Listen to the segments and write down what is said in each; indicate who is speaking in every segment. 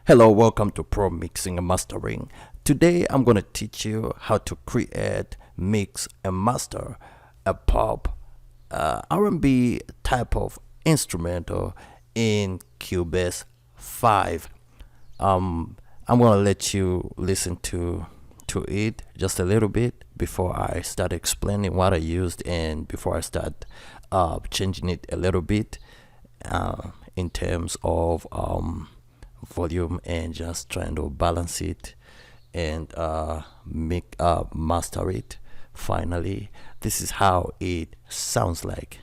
Speaker 1: Hello, welcome to Pro Mixing and Mastering. Today I'm going to teach you how to create, mix, and master a pop R&B type of instrumental in Cubase 5. I'm going to let you listen to it just a little bit before I start explaining what I used and before I start changing it a little bit in terms of volume and just trying to balance it and master it. Finally, this is how it sounds like.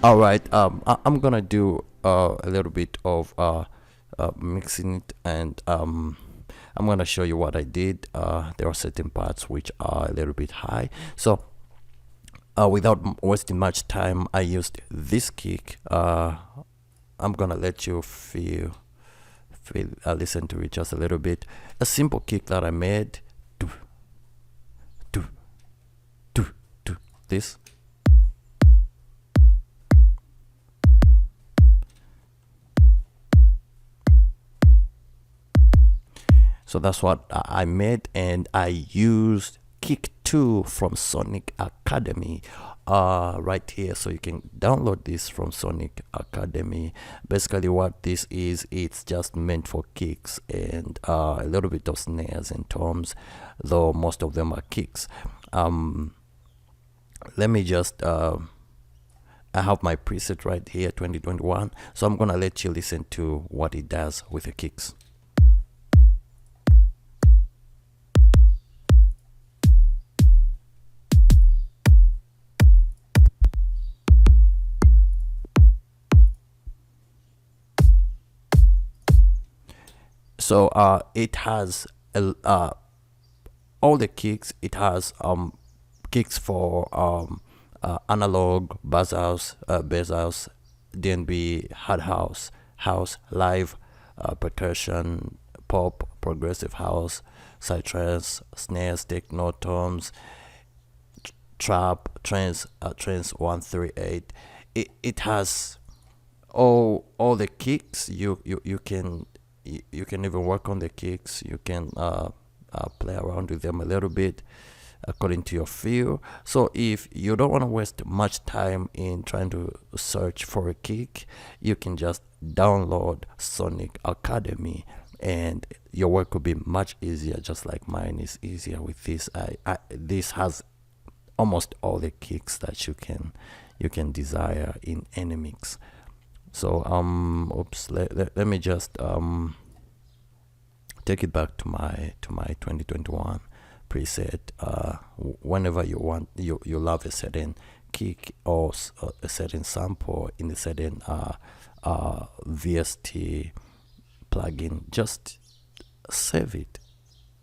Speaker 1: All right, I'm gonna do a little bit of mixing it, and I'm gonna show you what I did. There are certain parts which are a little bit high, so without wasting much time, I used this kick. I'm gonna let you listen to it just a little bit. A simple kick that I made. This. So that's what I made, and I used Kick 2 from Sonic Academy right here. So you can download this from Sonic Academy. Basically what this is, it's just meant for kicks and a little bit of snares and toms, though most of them are kicks. Let me just I have my preset right here, 2021, so I'm gonna let you listen to what it does with the kicks. So it has all the kicks. It has kicks for analog, bass house, DnB, hard house, live, percussion, pop, progressive house, psytrance, snares, techno, toms, trap, trance 138. It has all the kicks. You can even work on the kicks. You can play around with them a little bit according to your feel. So if you don't want to waste much time in trying to search for a kick, you can just download Sonic Academy and your work will be much easier, just like mine is easier with this. This has almost all the kicks that you can desire in any mix. So let me just take it back to my 2021 preset. Whenever you want, you love a certain kick or a certain sample in a certain VST plugin, just save it,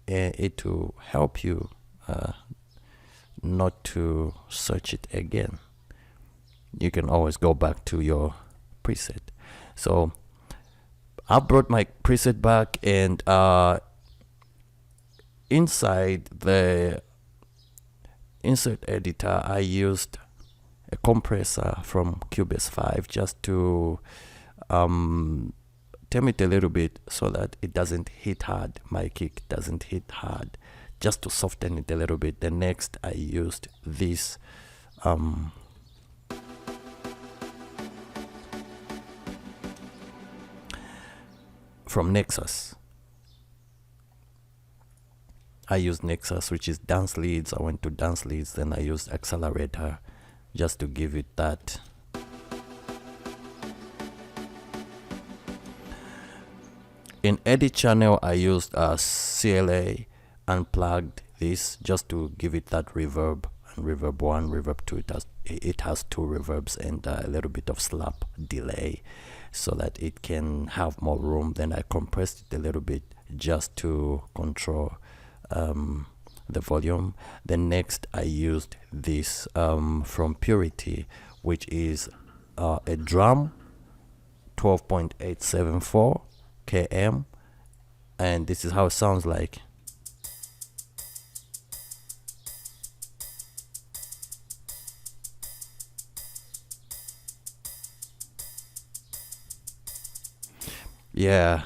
Speaker 1: and it will help you not to search it again. You can always go back to your preset. So I brought my preset back, and inside the insert editor I used a compressor from Cubase 5 just to tame it a little bit so that it doesn't hit hard. My kick doesn't hit hard, just to soften it a little bit. The next I used this from Nexus. I used Nexus, which is dance leads. I went to dance leads, then I used accelerator just to give it that. In edit channel, I used CLA, unplugged this just to give it that reverb. And reverb 1, reverb 2, it has 2 reverbs and a little bit of slap delay, so that it can have more room. Then I compressed it a little bit just to control the volume. Then next I used this from Purity, which is a drum 12.874 km, and this is how it sounds like. Yeah,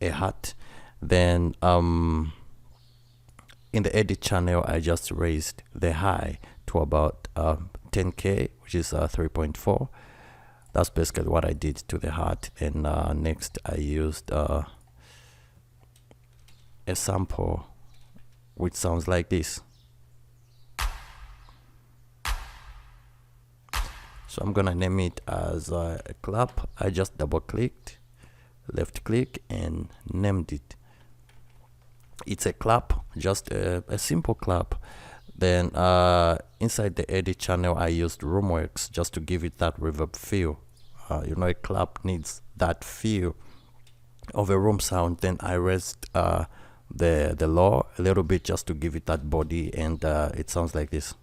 Speaker 1: a hat. Then in the edit channel I just raised the high to about 10k, which is 3.4. That's basically what I did to the hat. And next I used a sample which sounds like this. So I'm gonna name it as a clap. I just double clicked, left click, and named it. It's a clap, just a simple clap. Then inside the edit channel I used Roomworks just to give it that reverb feel. You know, a clap needs that feel of a room sound. Then I raised the low a little bit just to give it that body, and it sounds like this.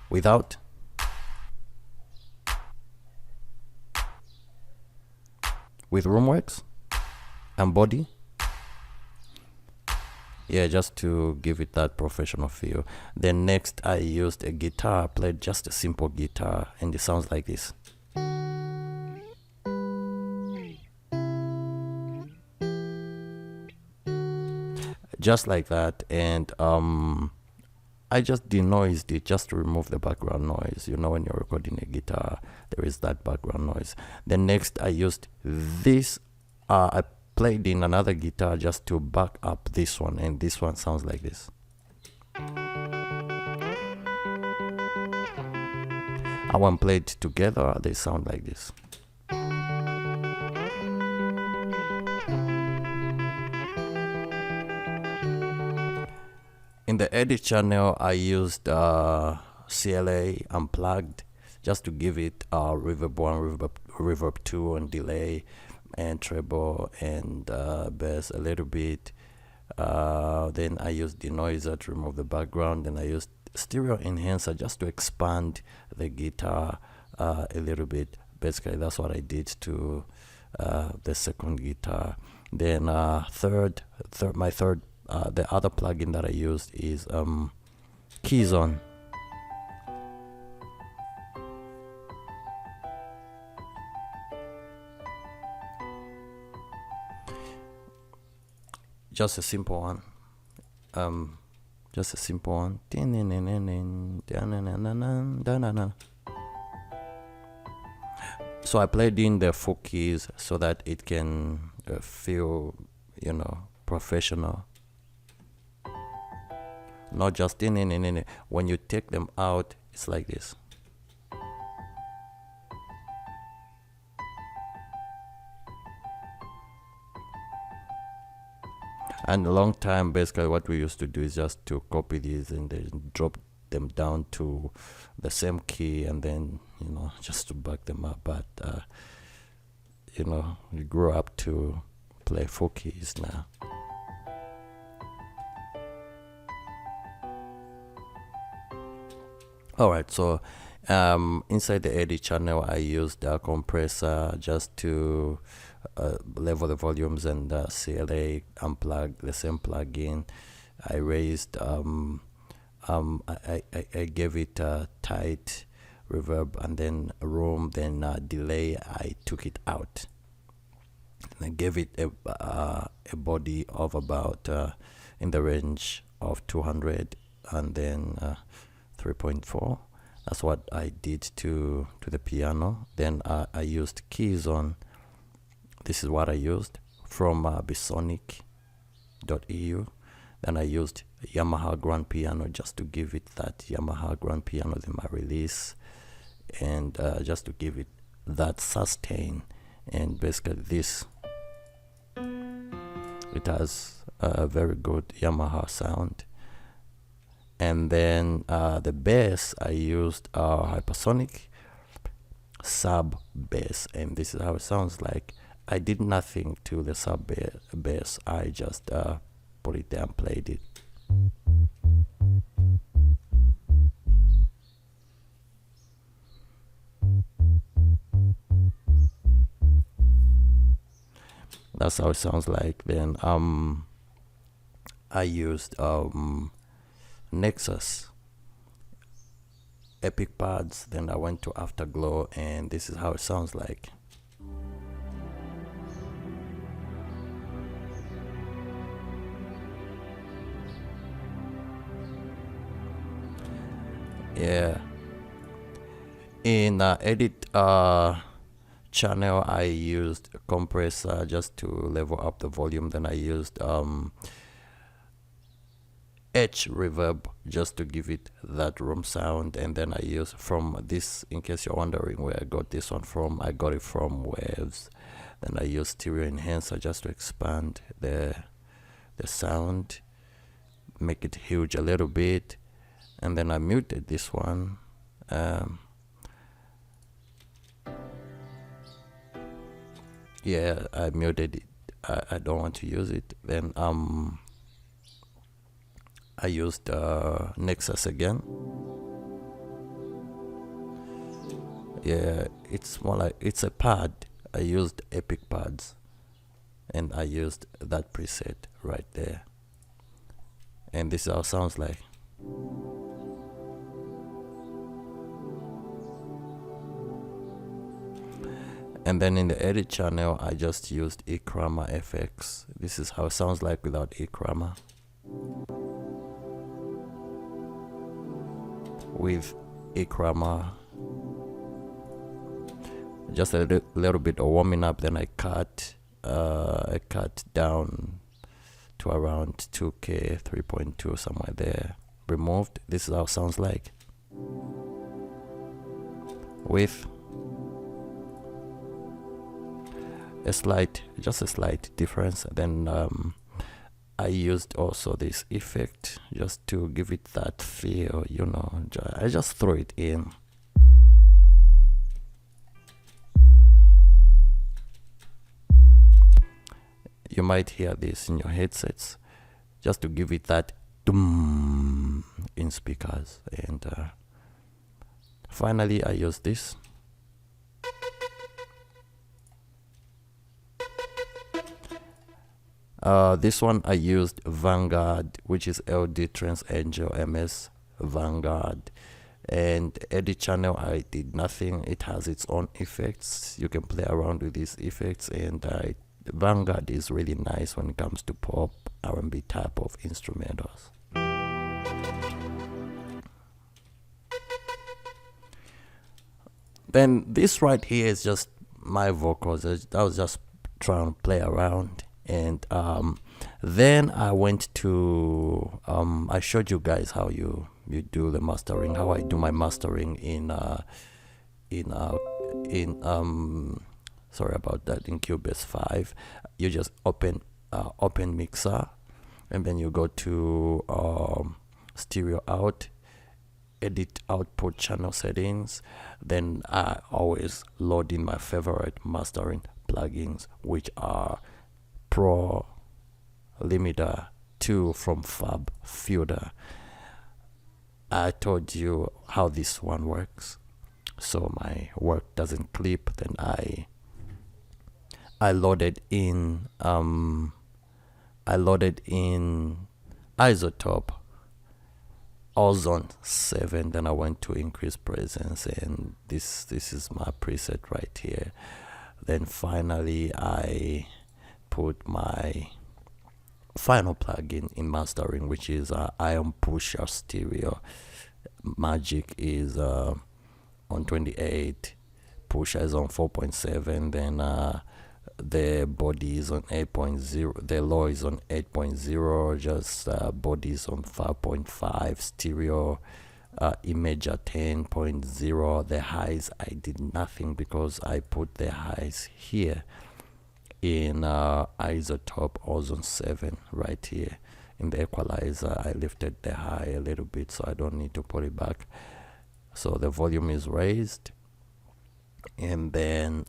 Speaker 1: Without. With Roomworks and body. Yeah, just to give it that professional feel. Then next I used a guitar, played just a simple guitar, and it sounds like this. Just like that. And I just denoised it just to remove the background noise. You know, when you're recording a guitar, there is that background noise. Then next I used this, I played in another guitar just to back up this one, and this one sounds like this. And when played together, they sound like this. In the edit channel, I used CLA Unplugged just to give it reverb 1, reverb 2, and delay, and treble, and bass a little bit. Then I used denoiser to remove the background. Then I used stereo enhancer just to expand the guitar a little bit. Basically, that's what I did to the second guitar. Then my third, the other plugin that I used is Keys On. Just a simple one. Just a simple one. So I played in the full keys so that it can feel, you know, professional. Not just in. When you take them out, it's like this. And a long time, basically what we used to do is just to copy these and then drop them down to the same key, and then, you know, just to back them up. But you know, we grew up to play full keys now. Alright, so inside the edit channel I used a compressor just to level the volumes, and CLA Unplugged, the same plugin. I raised I gave it a tight reverb, and then room, then delay. I took it out, and I gave it a body of about in the range of 200, and then 3.4. That's what I did to the piano. Then I used Keys On. This is what I used from bisonic.eu. Then I used Yamaha Grand Piano just to give it that Yamaha Grand Piano, then my release, and just to give it that sustain. And basically this, it has a very good Yamaha sound. And then the bass, I used Hypersonic sub bass, and this is how it sounds like. I did nothing to the sub bass. I just put it there and played it. That's how it sounds like. Then I used Nexus Epic Pads, then I went to Afterglow, and this is how it sounds like. Yeah. In edit channel, I used a compressor just to level up the volume. Then I used H reverb just to give it that room sound, and then I use from this, in case you're wondering where I got this one from, I got it from Waves. Then I use stereo enhancer just to expand the sound, make it huge a little bit, and then I muted this one. Yeah, I muted it. I don't want to use it. Then I used Nexus again. Yeah, it's more like, it's a pad. I used Epic Pads, and I used that preset right there, and this is how it sounds like. And then in the edit channel, I just used Echroma FX. This is how it sounds like without Echroma. With Echroma, just a little bit of warming up, then I cut down to around 2K, 3.2, somewhere there. Removed. This is how it sounds like. With just a slight difference. Then I used also this effect just to give it that feel, you know. I just throw it in. You might hear this in your headsets, just to give it that doom in speakers. And finally, I use this. This one I used Vanguard, which is LD Trans Angel MS Vanguard. And edit channel, I did nothing. It has its own effects. You can play around with these effects, and Vanguard is really nice when it comes to pop, R&B type of instrumentals. Then this right here is just my vocals. I was just trying to play around. And then I went to I showed you guys how you do the mastering, how I do my mastering in sorry about that, in Cubase 5. You just open mixer, and then you go to stereo out, edit output channel settings. Then I always load in my favorite mastering plugins, which are Pro Limiter 2 from Fab Filter. I told you how this one works, so my work doesn't clip. Then I loaded in Isotope Ozone 7. Then I went to increase presence, and this is my preset right here. Then finally I put my final plugin in mastering, which is Ion Pusher Stereo. Magic is on 28, Pusher is on 4.7, then the body is on 8.0, the low is on 8.0, just body is on 5.5, stereo imager 10.0. The highs, I did nothing because I put the highs here in Isotope Ozone 7 right here. In the equalizer, I lifted the high a little bit, so I don't need to put it back. So the volume is raised, and then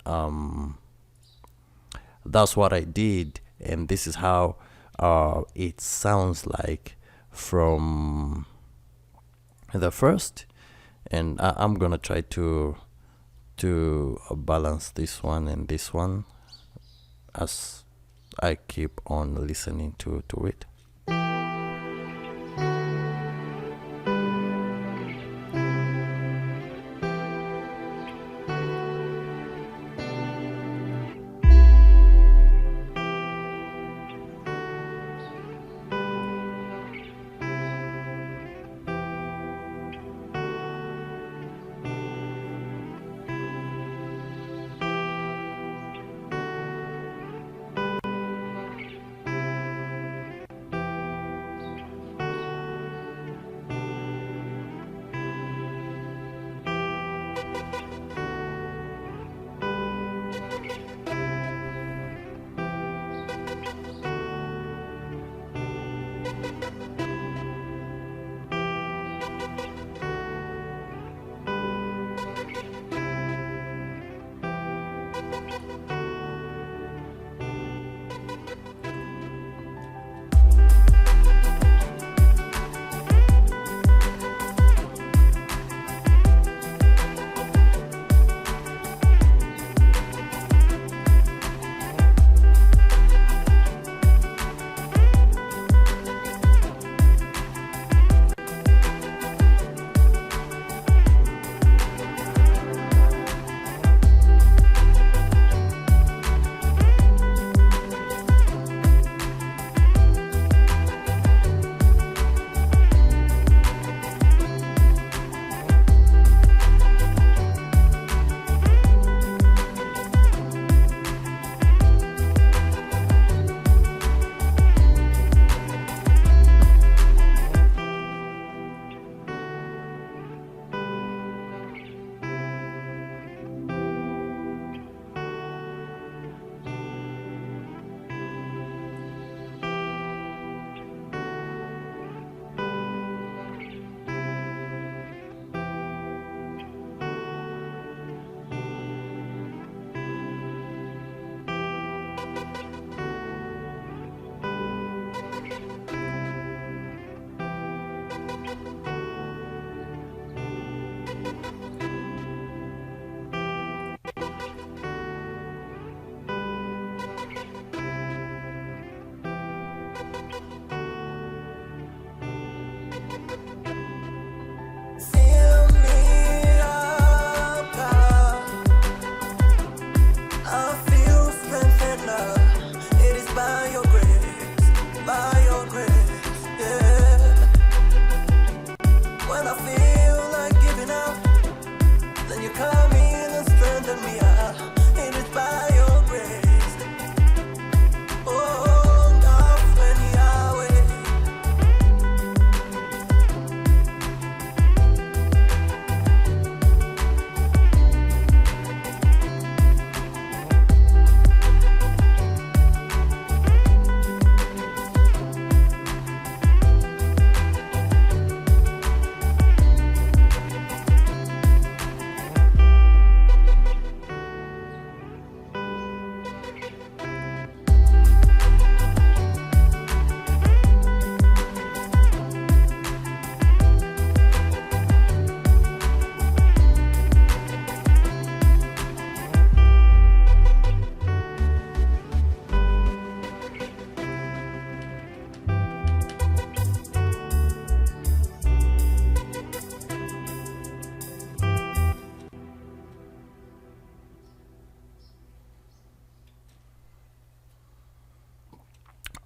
Speaker 1: that's what I did. And this is how it sounds like from the first. And I'm gonna try to balance this one and this one as I keep on listening to it.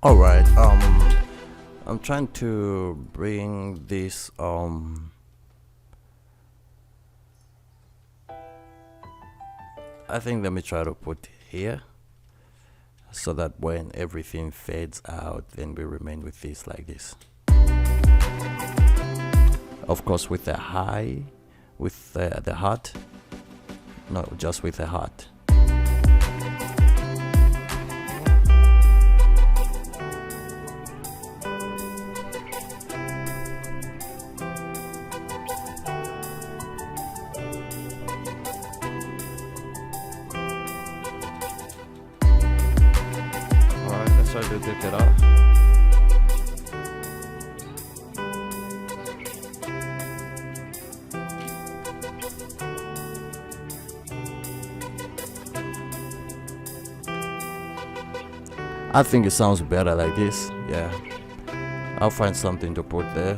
Speaker 1: All right. I'm trying to bring this I think let me try to put here so that when everything fades out, then we remain with this like this. Of course, with the high, with the hot, no, just with the hot. Alright, let's try to take it out. I think it sounds better like this. Yeah, I'll find something to put there.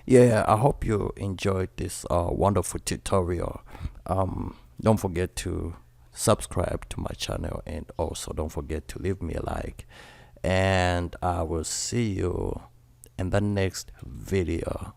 Speaker 1: Yeah, I hope you enjoyed this wonderful tutorial. Don't forget to subscribe to my channel, and also don't forget to leave me a like. And I will see you in the next video.